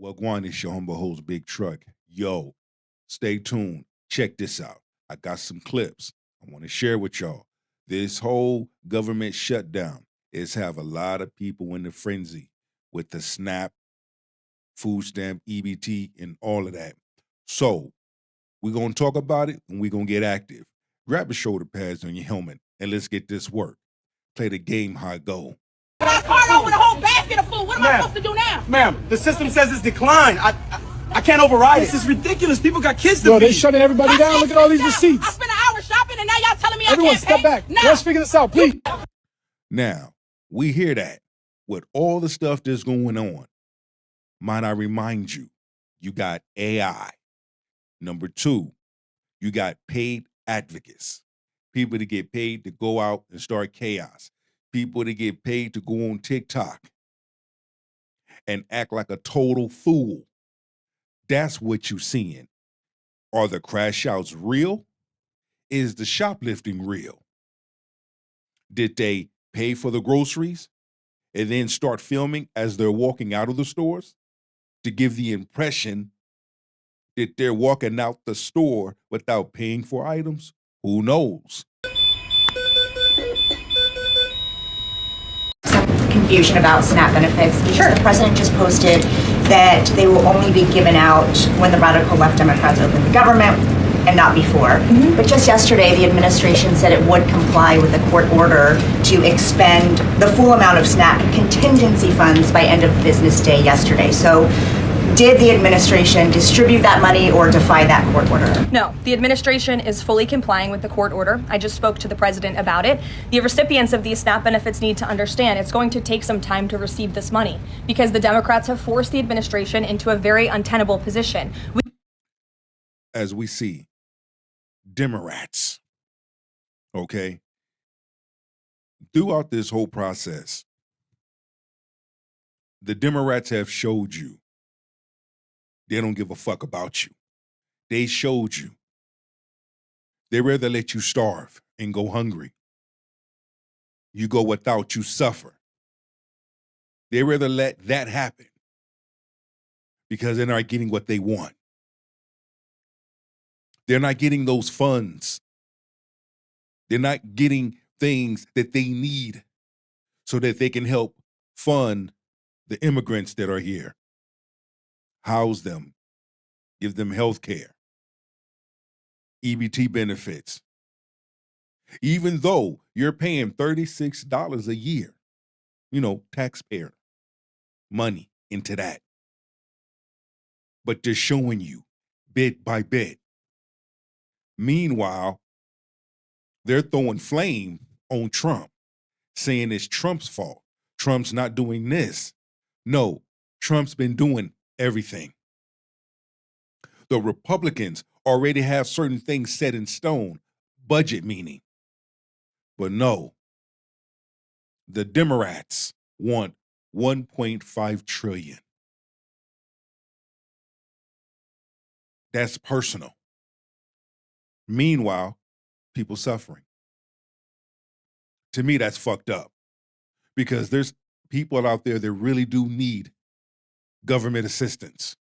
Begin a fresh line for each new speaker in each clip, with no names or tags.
Wagwan is your humble host, Big Truck. Yo, stay tuned. Check this out. I got some clips I want to share with y'all. This whole government shutdown is have a lot of people in the frenzy with the SNAP, food stamp, EBT, and all of that. So we're going to talk about it and we're going to get active. Grab the shoulder pads on your helmet and let's get this work. Play the game how it go.
I cart over the whole basket of food. What am I supposed to do now?
Ma'am, the system says it's declined. I can't override it. This is ridiculous. People got kids to
Yo,
feed.
they shutting everybody down. Look at all these receipts.
I spent an hour shopping and now y'all telling me
Everyone
I can't
step
pay?
back.
No.
Let's figure this out, please.
Now, we hear that with all the stuff that's going on. Might I remind you, you got AI. Number two, you got paid advocates. People that get paid to go out and start chaos. People that get paid to go on TikTok and act like a total fool. That's what you're seeing. Are the crash outs real? Is the shoplifting real? Did they pay for the groceries and then start filming as they're walking out of the stores to give the impression that they're walking out the store without paying for items? Who knows?
Confusion about SNAP benefits because the president just posted that they will only be given out when the radical left Democrats open the government and not before. But just yesterday, the administration said it would comply with a court order to expend the full amount of SNAP contingency funds by end of business day yesterday. So did the administration distribute that money or defy that court order?
No, the administration is fully complying with the court order. I just spoke to the president about it. The recipients of these SNAP benefits need to understand it's going to take some time to receive this money because the Democrats have forced the administration into a very untenable position.
As we see, Democrats, okay, throughout this whole process, the Democrats have showed you they don't give a fuck about you. They showed you. They rather let you starve and go hungry. You go without, you suffer. They rather let that happen because they're not getting what they want. They're not getting those funds. They're not getting things that they need so that they can help fund the immigrants that are here. House them, give them health care, EBT benefits. Even though you're paying $36 a year, taxpayer money into that. But they're showing you bit by bit. Meanwhile, they're throwing flame on Trump, saying it's Trump's fault. Trump's not doing this. No, Trump's been doing everything. The Republicans already have certain things set in stone, budget meaning. But no, the Democrats want $1.5 trillion. That's personal. Meanwhile, people suffering. To me, that's fucked up because there's people out there that really do need government assistance.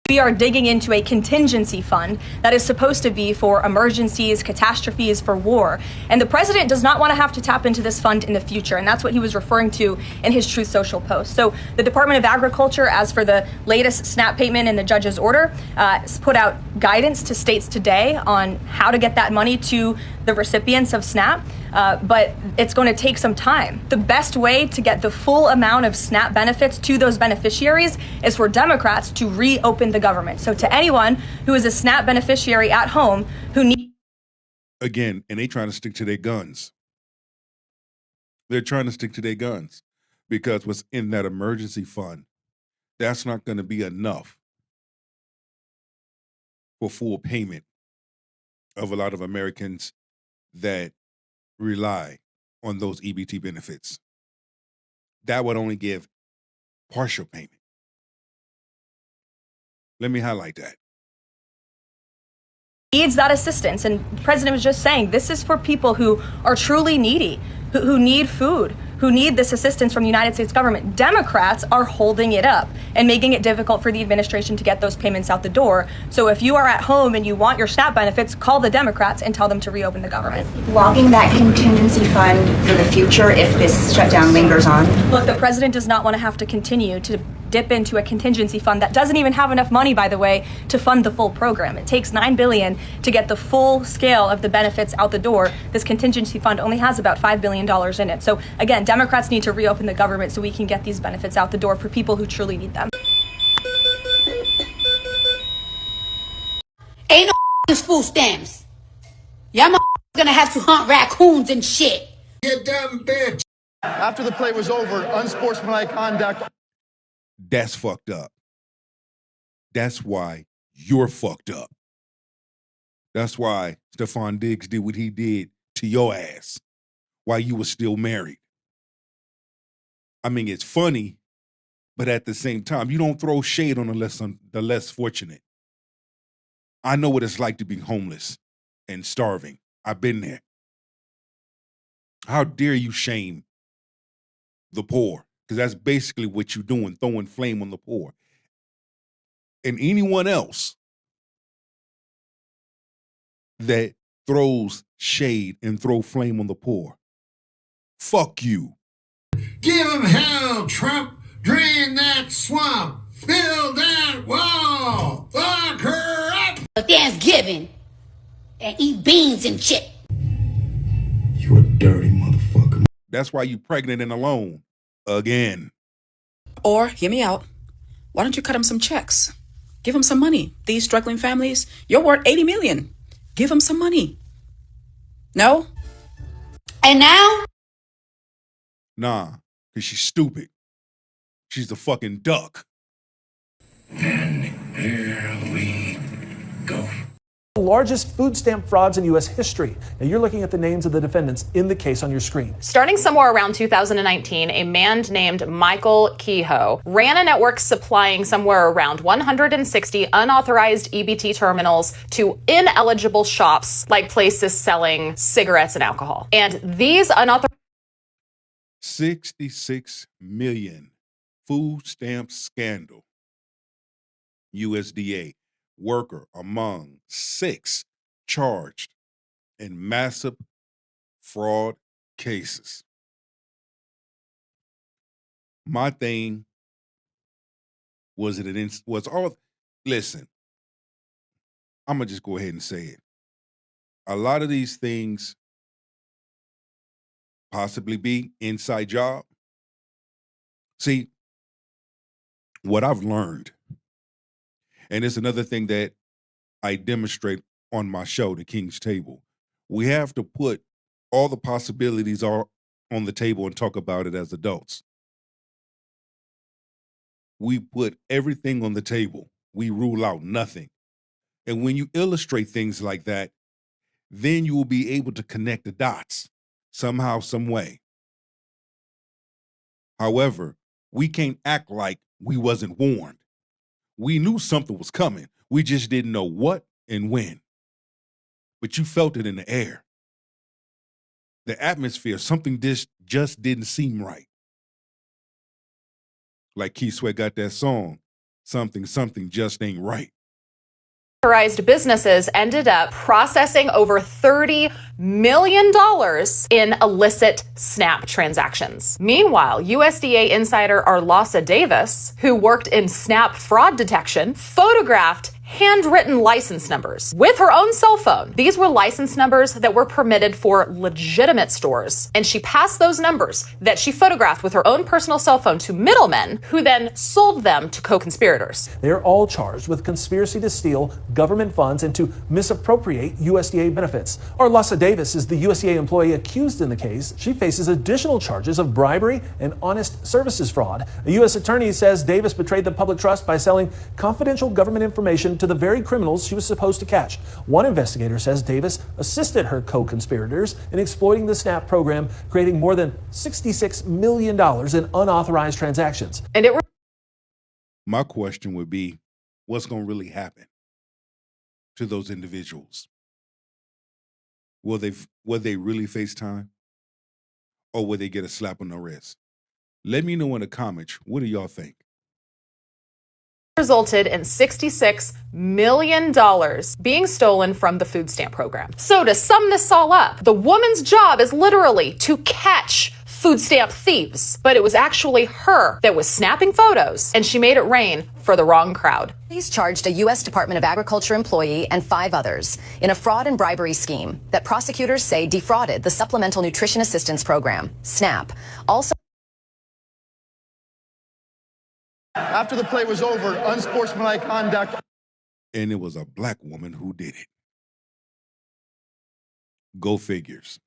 We are digging into a contingency fund that is supposed to be for emergencies, catastrophes, for war. And the president does not want to have to tap into this fund in the future. And that's what he was referring to in his Truth Social post. So the Department of Agriculture, as for the latest SNAP payment in the judge's order, has put out guidance to states today on how to get that money to the recipients of SNAP. But it's going to take some time. The best way to get the full amount of SNAP benefits to those beneficiaries is for Democrats to reopen the government. So to anyone who is a SNAP beneficiary at home who needs...
Again, and they trying to stick to their guns. They're trying to stick to their guns because what's in that emergency fund, that's not going to be enough for full payment of a lot of Americans that rely on those EBT benefits. That would only give partial payment. Let me highlight that.
Needs that assistance. And the president was just saying, this is for people who are truly needy, who need food, who need this assistance from the United States government. Democrats are holding it up and making it difficult for the administration to get those payments out the door. So if you are at home and you want your SNAP benefits, call the Democrats and tell them to reopen the government.
Logging that contingency fund for the future if this shutdown lingers on.
Look, the president does not want to have to continue to dip into a contingency fund that doesn't even have enough money, by the way, to fund the full program. It takes $9 billion to get the full scale of the benefits out the door. This contingency fund only has about $5 billion in it. So again, Democrats need to reopen the government so we can get these benefits out the door for people who truly need them.
Ain't no food stamps. Y'all gonna have to hunt raccoons and shit.
You dumb bitch.
After the play was over, unsportsmanlike conduct.
That's fucked up. That's why you're fucked up. That's why Stephon Diggs did what he did to your ass while you were still married. I mean, it's funny, but at the same time, you don't throw shade on the less fortunate. I know what it's like to be homeless and starving. I've been there. How dare you shame the poor? Because that's basically what you're doing, throwing flame on the poor. And anyone else that throws shade and throw flame on the poor, fuck you.
Give him hell, Trump. Drain that swamp. Build that wall. Fuck her up.
Thanksgiving and eat beans and shit.
You a dirty motherfucker.
That's why you pregnant and alone again.
Or, hear me out, why don't you cut them some checks? Give them some money. These struggling families, you're worth $80 million. Give them some money. No?
And now?
Nah, because she's stupid. She's a fucking duck.
And here we go.
The largest food stamp frauds in U.S. history. Now you're looking at the names of the defendants in the case on your screen.
Starting somewhere around 2019, a man named Michael Kehoe ran a network supplying somewhere around 160 unauthorized EBT terminals to ineligible shops like places selling cigarettes and alcohol. And these unauthorized
66 million food stamp scandal. USDA worker among 6 charged in massive fraud cases. My thing was listen, I'm gonna just go ahead and say it. A lot of these things possibly be inside job. See, what I've learned, and it's another thing that I demonstrate on my show, The King's Table. We have to put all the possibilities on the table and talk about it as adults. We put everything on the table. We rule out nothing. And when you illustrate things like that, then you will be able to connect the dots somehow, some way. However, we can't act like we wasn't warned. We knew something was coming. We just didn't know what and when. But you felt it in the air. The atmosphere, something just didn't seem right. Like Keith Sweat got that song, something just ain't right.
Authorized businesses ended up processing over $30 million in illicit SNAP transactions. Meanwhile, USDA insider Arlasa Davis, who worked in SNAP fraud detection, photographed handwritten license numbers with her own cell phone. These were license numbers that were permitted for legitimate stores. And she passed those numbers that she photographed with her own personal cell phone to middlemen who then sold them to co-conspirators.
They're all charged with conspiracy to steal government funds and to misappropriate USDA benefits. Arlasa Davis is the USDA employee accused in the case. She faces additional charges of bribery and honest services fraud. A U.S. attorney says Davis betrayed the public trust by selling confidential government information to the very criminals she was supposed to catch. One investigator says Davis assisted her co-conspirators in exploiting the SNAP program, creating more than $66 million in unauthorized transactions.
And
my question would be, what's going to really happen to those individuals? Will they really face time? or will they get a slap on the wrist? Let me know in the comments. What do y'all think?
Resulted in $66 million being stolen from the food stamp program. So to sum this all up, the woman's job is literally to catch food stamp thieves, but it was actually her that was snapping photos, and she made it rain for the wrong crowd.
Police charged a U.S. Department of Agriculture employee and 5 others in a fraud and bribery scheme that prosecutors say defrauded the Supplemental Nutrition Assistance Program, SNAP. Also,
After the play was over, unsportsmanlike conduct.
And it was a black woman who did it. Go figures.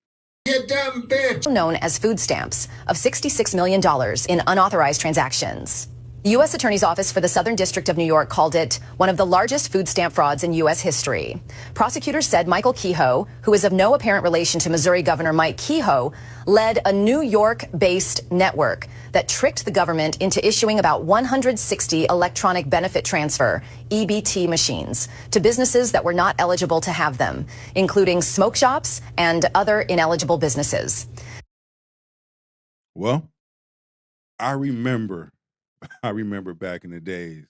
You dumb bitch.
known as food stamps, of $66 million in unauthorized transactions. The U.S. Attorney's Office for the Southern District of New York called it one of the largest food stamp frauds in U.S. history. Prosecutors said Michael Kehoe, who is of no apparent relation to Missouri Governor Mike Kehoe, led a New York-based network that tricked the government into issuing about 160 electronic benefit transfer, EBT machines, to businesses that were not eligible to have them, including smoke shops and other ineligible businesses.
Well, I remember back in the days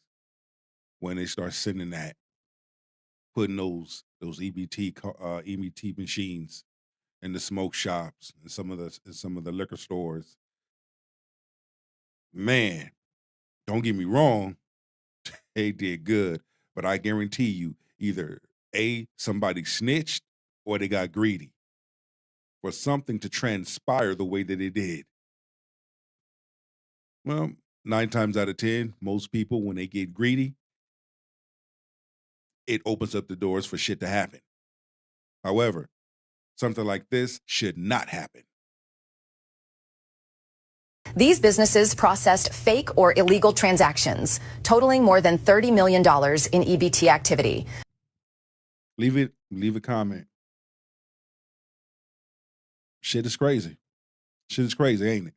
when they start sending that, putting those EBT machines in the smoke shops and some of the liquor stores. Man, don't get me wrong, they did good, but I guarantee you, either somebody snitched or they got greedy for something to transpire the way that it did. Well, 9 times out of 10, most people, when they get greedy, it opens up the doors for shit to happen. However, something like this should not happen.
These businesses processed fake or illegal transactions, totaling more than $30 million in EBT activity.
Leave a comment. Shit is crazy. Shit is crazy, ain't it?